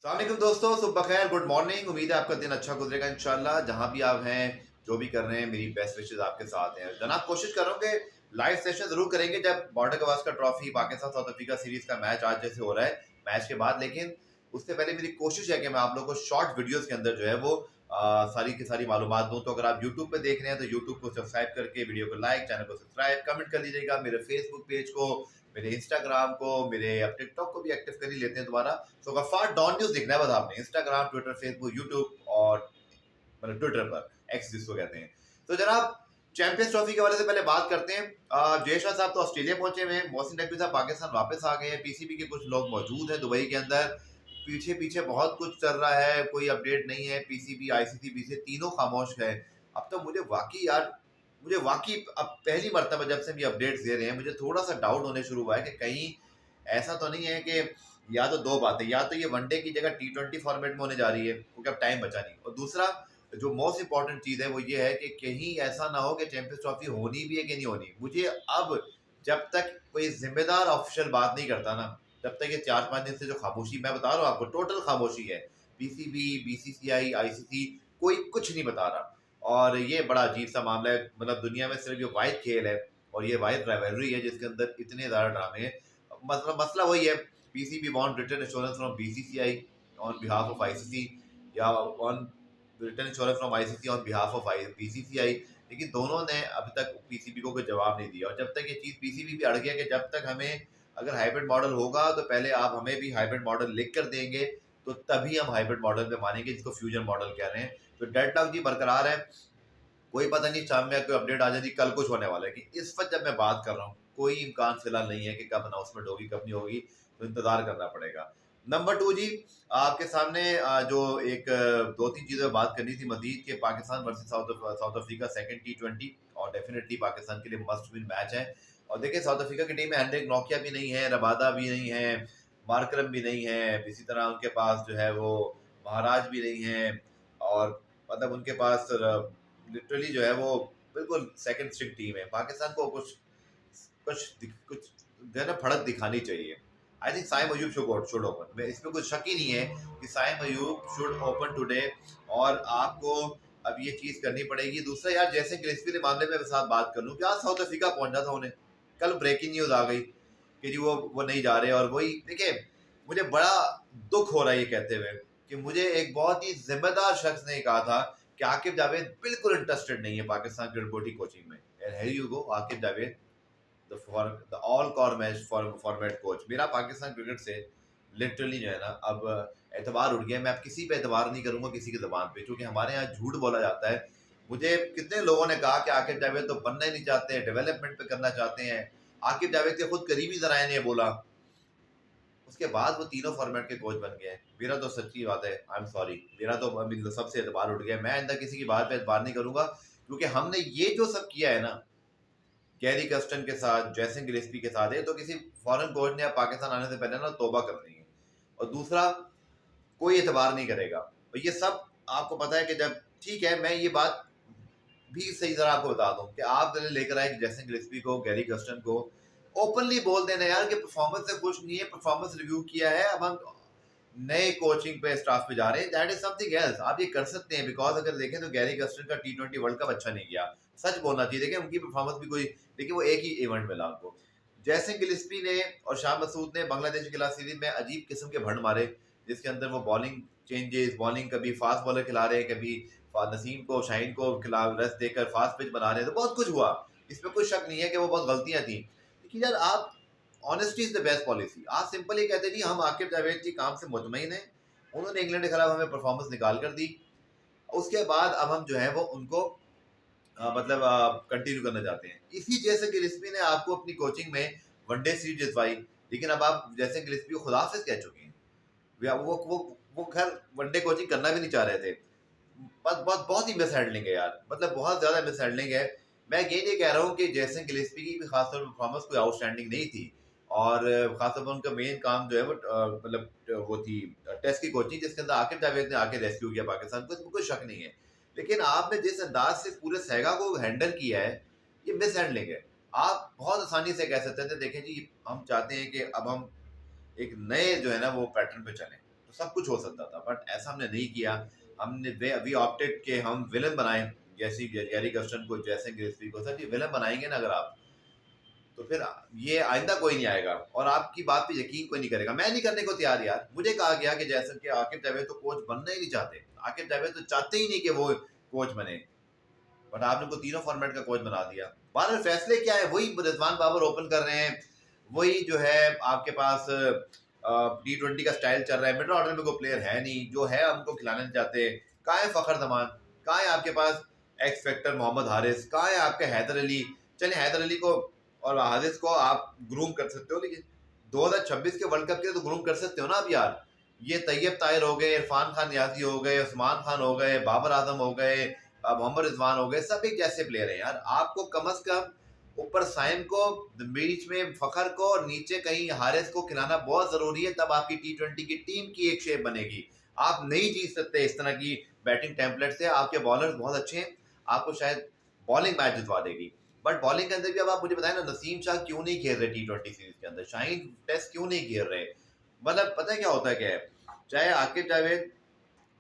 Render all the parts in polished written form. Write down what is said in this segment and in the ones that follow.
अस्सलामुअलैकुम दोस्तों, सुबह खैर, गुड मॉर्निंग। उम्मीद है आपका दिन अच्छा गुजरेगा इंशाल्लाह। जहां भी आप हैं, जो भी कर रहे हैं, मेरी बेस्ट विशेस आपके साथ हैं। जनाब, कोशिश कर रहा हूं कि लाइव सेशन जरूर करेंगे जब border Gavaskar trophy Pakistan south Africa series का मैच आज जैसे हो रहा है, मैच के बाद। लेकिन उससे पहले मेरी कोशिश है कि मैं आप लोगों को शॉर्ट वीडियोस के अंदर जो है वो सारी की सारी मालूमात दूं। तो अगर आप यूट्यूब पे देख रहे हैं तो यूट्यूब को सब्सक्राइब करके वीडियो को लाइक, चैनल को सब्सक्राइब, कमेंट कर लीजिएगा। मेरे फेसबुक पेज को, मेरे इंस्टाग्राम को, मेरे अब टिकटॉक को भी एक्टिव कर ही लेते हैं दोबारा। तो गफ्फार डॉन न्यूज दिखना है बस आपने, इंस्टाग्राम, ट्विटर, फेसबुक, यूट्यूब और मतलब ट्विटर पर, एक्स जिसको कहते हैं। तो जनाब, चैंपियंस ट्रॉफी के वाले से पहले बात करते हैं। जयशाह साहब तो ऑस्ट्रेलिया पहुंचे हुए हैं, मोहसिन नकवी साहब पाकिस्तान वापस आ गए हैं, पीसीबी के कुछ लोग मौजूद हैं दुबई के अंदर। पीछे पीछे बहुत कुछ चल रहा है, कोई अपडेट नहीं है। पीसीबी, आईसीसी, बीसीसीआई तीनों खामोश है। अब तो मुझे वाकई अब पहली मर्तबा जब से भी अपडेट्स दे रहे हैं, मुझे थोड़ा सा डाउट होने शुरू हुआ है कि कहीं ऐसा तो नहीं है कि या तो दो बातें, या तो ये वनडे की जगह T20 फॉर्मेट में होने जा रही है क्योंकि अब टाइम बचा नहीं, और दूसरा जो मोस्ट इंपॉर्टेंट चीज है वो ये है कि कहीं ऐसा ना हो कि चैंपियंस ट्रॉफी होनी भी है कि नहीं होनी। मुझे अब, जब तक कोई जिम्मेदार ऑफिशियल बात नहीं करता ना, तब तक ये 4-5 दिन से जो खामोशी मैं बता रहा हूँ आपको, टोटल खामोशी है। पीसीबी, बीसीसीआई, आईसीसी, कोई कुछ नहीं बता रहा। और ये बड़ा अजीब सा मामला है। मतलब दुनिया में सिर्फ ये वाहिद खेल है और ये वाहिद राइवलरी है जिसके अंदर इतने ज्यादा ड्रामे हैं। मतलब मसला वही है, PCB want return assurance from BCCI on behalf of ICC, या on return assurance from ICC on behalf of BCCI. लेकिन दोनों ने अभी तक पीसीबी को कोई जवाब नहीं दिया। और जब तक ये चीज पीसीबी भी अड़ गया कि जब तक हमें अगर हाइब्रिड मॉडल होगा तो पहले आप हमें भी हाइब्रिड मॉडल लिख कर देंगे, तो तभी हम हाइब्रिड मॉडल पे मानेंगे, जिसको फ्यूजन मॉडल कह रहे हैं। तो डेडलॉक जी बरकरार है। कोई पता नहीं, शाम में कोई अपडेट आ जाती, कल कुछ होने वाला है। कि इस वक्त जब मैं बात कर रहा हूँ, कोई इम्कान फिलहाल नहीं है कि कब अनाउंसमेंट होगी कब नहीं होगी, तो इंतजार करना पड़ेगा। नंबर 2 जी, आपके सामने जो एक 2-3 चीज़ें बात करनी थी मजीद, के Pakistan versus south Africa second T20, और डेफिनेटली पाकिस्तान के लिए मस्ट विन मैच है। और देखिए, साउथ अफ्रीका की टीम में हेनरिक नोकिया भी नहीं है, रबादा भी नहीं है, मार्करम भी नहीं है, इसी तरह उनके पास जो है वो महाराज भी नहीं है। और मतलब उनके पास लिटरली जो है वो बिल्कुल सेकंड स्ट्रिंग टीम है। पाकिस्तान को कुछ कुछ जो है ना फड़क दिखानी चाहिए। I think Saim Ayub should open, इसमें कुछ शक ही नहीं है कि Saim Ayub should open today. और आपको अब ये चीज करनी पड़ेगी। दूसरा यार, जैसे गिलेस्पी के मामले में साथ बात कर लूँ, क्या साउथ अफ्रीका पहुंचा था उन्हें, कल ब्रेकिंग न्यूज आ गई कि जी वो नहीं जा रहे। और वही देखिए, मुझे बड़ा दुख हो रहा है ये कहते हुए कि मुझे एक बहुत ही जिम्मेदार शख्स ने कहा था कि आकिब जावेद बिल्कुल इंटरेस्टेड नहीं है पाकिस्तान क्रिकेट बोर्ड की कोचिंग में। And here you go, Aqib Javed, the all car match format coach. मेरा पाकिस्तान क्रिकेट से लिटरली जो है ना अब एतबार उठ गया। मैं अब किसी पे एतबार नहीं करूंगा, किसी की जबान पे, क्योंकि हमारे यहाँ झूठ बोला जाता है। मुझे कितने लोगों ने कहा कि आकिब जावेद तो बनना ही नहीं चाहते, डेवलपमेंट पे करना चाहते हैं। आकिब जावेद के खुद करीबी जराए ने बोला, उसके बाद वो तीनों फॉर्मेट के कोच बन गए। मेरा तो सच्ची बात है, आई एम सॉरी, मेरा तो अभी सबसे एतबार उठ गया। मैं आइंदा किसी की बात पे एतबार नहीं करूंगा, क्योंकि हमने ये जो सब किया है ना, गैरी कस्टन के साथ, जैसन गिलेस्पी के साथ है, तो किसी फॉरेन कोच ने पाकिस्तान आने से पहले ना तौबा करनी है। और दूसरा, कोई एतबार नहीं करेगा। और ये सब आपको पता है कि जब, ठीक है, मैं ये बात भी सही तरह आपको बता दूं कि आप लेकर आए जैसन गिलेस्पी को, गैरी कस्टन को, ओपनली बोल देना यार कि परफॉर्मेंस से खुश नहीं है, परफॉर्मेंस रिव्यू किया है, अब हम नए कोचिंग पे स्टाफ पे जा रहे हैं, दैट इज समथिंग एल्स। आप ये कर सकते हैं, बिकॉज अगर देखें तो गैरी कस्टन का T20 वर्ल्ड कप अच्छा नहीं गया, सच बोलना चाहिए। देखिए उनकी परफॉर्मेंस भी कोई, देखिए वो एक ही इवेंट मिला उनको। जैसे गिलिस्पी ने और शाह मसूद ने बांग्लादेश के खिलाफ सीरीज में अजीब किस्म के भंड मारे, जिसके अंदर वो बॉलिंग चेंजेस, बॉलिंग कभी फास्ट बॉलर खिला रहे हैं, कभी नसीम को, शाहीन को खिलाफ रस देकर फास्ट पिच बना रहे हैं, तो बहुत कुछ हुआ। इसमें कोई शक नहीं है कि वो बहुत गलतियां थी। लेकिन यार आप, honesty is the best policy. आप सिंपल ही कहते नहीं, हम आकिब जावेद के काम से मुतमईन हैं, उन्होंने इंग्लैंड के खिलाफ हमें परफॉर्मेंस निकाल कर दी, उसके बाद अब हम जो है वो उनको मतलब कंटिन्यू करना चाहते हैं। इसी जैसे गिलिस्पी ने आपको अपनी कोचिंग में वनडे सीरीज जितवाई, लेकिन अब आप जैसे गिलिस्पी को खुदाफिज कह चुके हैं। वो खैर वनडे कोचिंग करना भी नहीं चाह रहे थे। बस बहुत बहुत ही मिस हैंडलिंग है यार, मतलब बहुत ज्यादा मिस हैंडलिंग है। मैं ये नहीं कह रहा हूँ कि जैसन गिलेस्पी की भी खासतौर पर परफॉर्मेंस कोई आउटस्टैंडिंग नहीं थी, और खासतौर पर उनका मेन काम जो है वो मतलब वो थी टेस्ट की कोचिंग, जिसके अंदर आकिब जावेद ने आके रेस्क्यू किया पाकिस्तान को, इसमें कोई शक नहीं है। लेकिन आपने जिस अंदाज से पूरे सहगा को हैंडल किया है, ये मिस हैंडलिंग है। आप बहुत आसानी से कह सकते थे, देखें जी हम चाहते हैं कि अब हम एक नए जो है ना वो पैटर्न पे चलें। तो सब कुछ हो सकता था, बट ऐसा हमने नहीं किया। हमने वी ऑप्टेड कि हम विलन बनाएं, जैसे गैरी कर्स्टन को, जैसे गिलस्पी को। सर ये विलन बनाएंगे ना अगर आप, तो फिर ये आइंदा कोई नहीं आएगा और आपकी बात पे यकीन कोई नहीं करेगा। मैं नहीं करने को तैयार यार। मुझे कहा गया कि जैसे कि आकिब जावेद तो कोच बनना ही नहीं चाहते, आकिब जावेद तो चाहते ही नहीं कि वो कोच बने, बट आपने को तीनों फॉर्मेट का कोच बना दिया। बाहर फैसले क्या है, वही रिजवान बाबर ओपन कर रहे हैं, वही जो है आपके पास T20 का स्टाइल चल रहा है। मिडिल ऑर्डर में कोई प्लेयर है नहीं, जो है हमको खिलाने नहीं चाहते। कहाँ है फखर जमान, कहाँ है आपके पास एक्स फैक्टर मोहम्मद हारिस, कहाँ है आपके हैदर अली। चले हैदर अली को और हारिस को आप ग्रूम कर सकते हो, लेकिन 2026 के वर्ल्ड कप के लिए तो ग्रूम कर सकते हो ना आप यार। ये तैयब ताहिर हो गए, इरफान खान नियाजी हो गए, उस्मान खान हो गए, बाबर आजम हो गए, मोहम्मद रिजवान हो गए, सब एक जैसे प्लेयर हैं यार। आपको कम अज कम ऊपर साइम को, बीच में फखर को और नीचे कहीं हारिस को खिलाना बहुत जरूरी है, तब आपकी T20 की टीम की एक शेप बनेगी। आप नहीं जीत सकते इस तरह की बैटिंग टेम्पलेट से। आपके बॉलर्स बहुत अच्छे हैं, आपको शायद बॉलिंग मैच जितवा देगी, बट बॉलिंग के अंदर भी अब आप मुझे बताएं ना, नसीम शाह क्यों नहीं खेल रहे T20 सीरीज के अंदर, शाहीन टेस्ट क्यों नहीं खेल रहे। मतलब पता है क्या होता है, क्या है, चाहे आकिब जावेद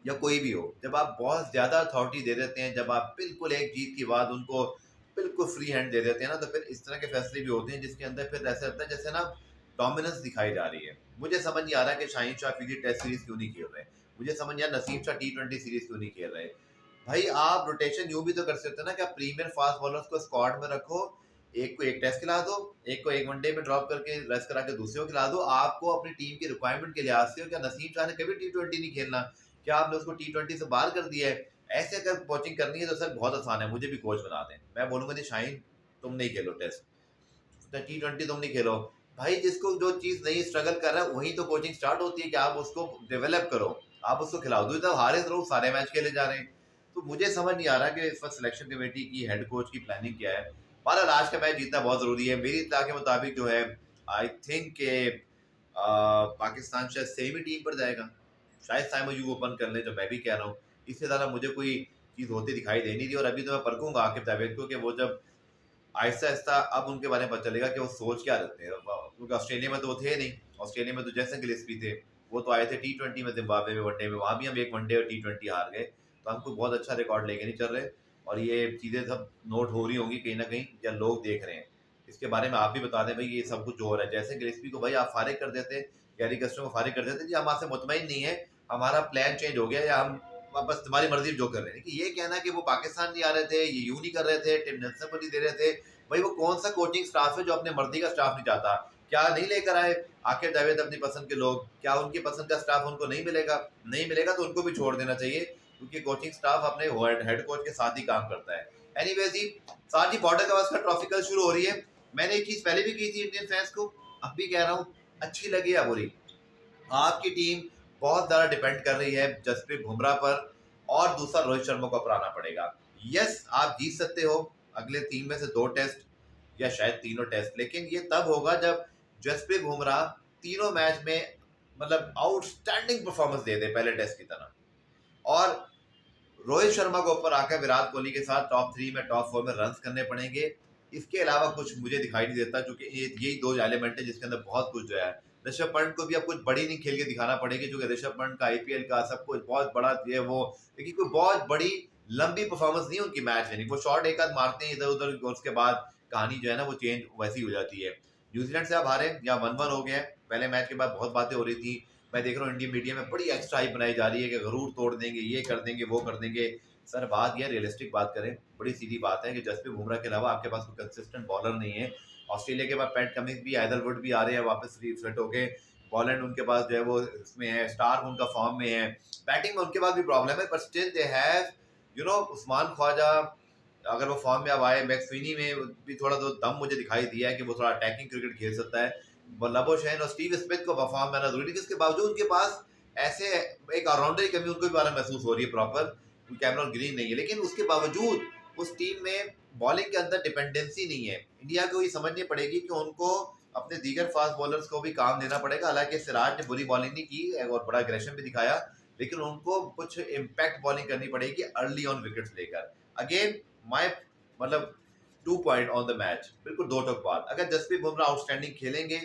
या कोई भी हो, जब आप बहुत ज्यादा अथॉरिटी दे देते हैं, जब आप बिल्कुल एक जीत के बाद उनको बिल्कुल फ्री हैंड दे देते हैं ना, तो फिर इस तरह के फैसले भी होते हैं जिसके अंदर फिर ऐसा लगता है जैसे ना डोमिनेंस दिखाई जा रही है। मुझे समझ नहीं आ रहा कि शाहीन शाह फिजी टेस्ट सीरीज क्यों नहीं खेल रहे, मुझे समझ नहीं आ रहा नसीम शाह T20 सीरीज क्यों नहीं खेल रहे। भाई आप रोटेशन यूं भी तो कर सकते हो ना कि आप प्रीमियर फास्ट बॉलर्स को स्क्वाड में रखो, एक को एक टेस्ट खिला दो, एक को एक वनडे में ड्रॉप करके रेस्ट करा के दूसरे को खिला दो। आपको अपनी टीम की रिक्वायरमेंट के लिहाज से, क्या नसीम शाह ने कभी T20 नहीं खेलना, क्या आपने उसको T20 से बाहर कर दिया है। ऐसे अगर कोचिंग करनी है तो सर बहुत आसान है, मुझे भी कोच बना दें, मैं बोलूंगा जी शाहीन तुम नहीं खेलो टेस्ट, T20 तुम नहीं खेलो। भाई जिसको जो चीज नहीं स्ट्रगल कर रहा है वही तो कोचिंग स्टार्ट होती है कि आप उसको डेवलप करो, आप उसको खिलाओ। दूसरी तरफ हारे लोग सारे मैच खेले जा रहे हैं। तो मुझे समझ नहीं आ रहा कि इस वक्त सिलेक्शन कमेटी की हेड कोच की प्लानिंग क्या है। बहरहाल आज का मैच जीतना बहुत जरूरी है मेरी इत्तला के मुताबिक। जो है आई थिंक के पाकिस्तान शायद सेम ही टीम पर जाएगा, शायद साइम अयूब ओपन कर ले, जो मैं भी कह रहा हूँ। इससे ज्यादा मुझे कोई चीज होती दिखाई दे नहीं दी। और अभी तो मैं परखूंगा आकिब जावेद को कि वो जब आहिस्ता आहिस्ता अब उनके बारे में पता चलेगा कि वो सोच क्या रखते हैं, क्योंकि ऑस्ट्रेलिया में तो वो थे नहीं। ऑस्ट्रेलिया में तो जैसे गिलेस्पी थे, वो तो आए थे T20 में, जिम्बाब्वे में वनडे में, वहाँ भी हम एक वनडे और T20 हार गए। तो हमको बहुत अच्छा रिकॉर्ड लेके नहीं चल रहे, और ये चीज़ें सब नोट हो रही होंगी कहीं ना कहीं, या लोग देख रहे हैं। इसके बारे में आप भी बता दें भाई, ये सब कुछ जो हो रहा है। जैसे गिलेस्पी को भाई आप फारिग कर देते, गैरी कर्स्टन को फारिग कर देते, जी हम आपसे मुतमईन नहीं है, हमारा प्लान चेंज हो गया, या हम बस तुम्हारी मर्जी जो कर रहे हैं। कि ये कहना कि वो पाकिस्तान नहीं आ रहे थे, ये यूं नहीं कर रहे थे, टिम नेल्सन को नहीं दे रहे थे, भाई वो कौन सा कोचिंग स्टाफ है जो अपने मर्जी का स्टाफ नहीं चाहता। क्या नहीं लेकर आए आखिर जावेद अपनी पसंद के लोग, क्या उनकी पसंद का स्टाफ उनको नहीं मिलेगा? नहीं मिलेगा तो उनको भी छोड़ देना चाहिए, क्योंकि कोचिंग स्टाफ अपने हेड कोच के साथ ही काम करता है। एनीवेज जी, साथ ही बॉर्डर गवास्कर ट्रॉफी कल शुरू हो रही है। मैंने एक चीज पहले भी की थी इंडियन फैंस को, अब भी कह रहा हूँ, अच्छी लगी या बुरी, आपकी टीम बहुत ज्यादा डिपेंड कर रही है जसप्रीत बुमराह पर, और दूसरा रोहित शर्मा को अपनाना पड़ेगा। यस आप जीत सकते हो अगले 3 में से 2 टेस्ट, या शायद तीनों टेस्ट, लेकिन ये तब होगा जब जसप्रीत बुमराह तीनों मैच में मतलब आउटस्टैंडिंग परफॉर्मेंस दे दे पहले टेस्ट की तरह, और रोहित शर्मा को ऊपर आकर विराट कोहली के साथ टॉप 3 में टॉप 4 में रन करने पड़ेंगे। इसके अलावा कुछ मुझे दिखाई नहीं देता, क्योंकि यही 2 एलिमेंट है जिसके अंदर बहुत कुछ जो है। ऋषभ पंत को भी अब कुछ बड़ी नहीं खेल के दिखाना पड़ेगी, क्योंकि ऋषभ पंत का IPL का सब कुछ बहुत बड़ा ये वो, लेकिन कोई बहुत बड़ी लंबी परफॉर्मेंस नहीं उनकी मैच लेनी। वो शॉट एक आध मारते हैं इधर उधर, उसके बाद कहानी जो है ना वो चेंज वैसी हो जाती है। न्यूजीलैंड से आप हारे या 1-1 हो गया। पहले मैच के बाद बहुत बातें हो रही थी, मैं देख रहा हूँ इंडियन मीडिया में बड़ी एक्स्ट्रा हाइप बनाई जा रही है कि गरूर तोड़ देंगे, ये कर देंगे, वो कर देंगे। सर बात यह रियलिस्टिक बात करें, बड़ी सीधी बात है कि जसप्रीत बुमराह के अलावा आपके पास कोई कंसिस्टेंट बॉलर नहीं है। ऑस्ट्रेलिया के पास पैट कमिंस भी, हैदरवुड भी आ रहे हैं वापस फिट होके। बॉलैंड उनके पास जो है वो इसमें है, स्टार्क उनका फॉर्म में है। बैटिंग में उनके पास भी प्रॉब्लम है, पर still they have Usman Khawaja, अगर वो फॉर्म में अब आए। मैक्सविनी में भी थोड़ा तो दम मुझे दिखाई दिया है कि वो थोड़ा अटैकिंग क्रिकेट खेल सकता है। लबोशेन और स्टीव स्मिथ को फॉर्म में आना जरूरी है, इसके बावजूद उनके पास ऐसे एक ऑलराउंडर की कमी उनको भी बारे महसूस हो रही है प्रॉपर। कैमरन ग्रीन नहीं है, लेकिन उसके बावजूद उस टीम में बॉलिंग के अंदर डिपेंडेंसी नहीं है। इंडिया को ये समझनी पड़ेगी कि उनको अपने दीगर फास्ट बॉलर्स को भी काम देना पड़ेगा। हालांकि सिराज ने बुरी बॉलिंग नहीं की और बड़ा एग्रेशन भी दिखाया, लेकिन उनको कुछ इम्पैक्ट बॉलिंग करनी पड़ेगी अर्ली ऑन विकेट्स लेकर। अगेन माय मतलब 2 पॉइंट ऑन द मैच, बिल्कुल 2 टोक बात, अगर जसप्रीत बुमराह आउटस्टैंडिंग खेलेंगे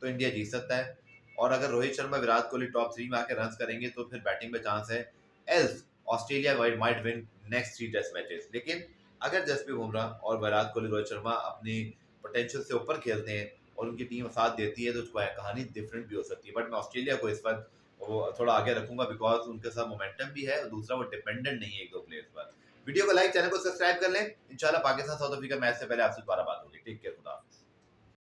तो इंडिया जीत सकता है, और अगर रोहित शर्मा विराट कोहली टॉप 3 में आके रन करेंगे तो फिर बैटिंग में चांस है। Else Australia might win next 3 test matches. लेकिन अगर जसप्रीत बुमराह और विराट कोहली रोहित शर्मा अपनी पोटेंशियल से ऊपर खेलते हैं और उनकी टीम साथ देती है तो कहानी डिफरेंट भी हो सकती है। बट मैं ऑस्ट्रेलिया को इस पर वो थोड़ा आगे रखूंगा बिकॉज उनके साथ मोमेंटम भी है और दूसरा वो डिपेंडेंट नहीं है एक दो प्लेयर्स पर। वीडियो को लाइक, चैनल को सब्सक्राइब कर लें। इंशाल्लाह पाकिस्तान साउथ अफ्रीका मैच से पहले आपसे दोबारा बात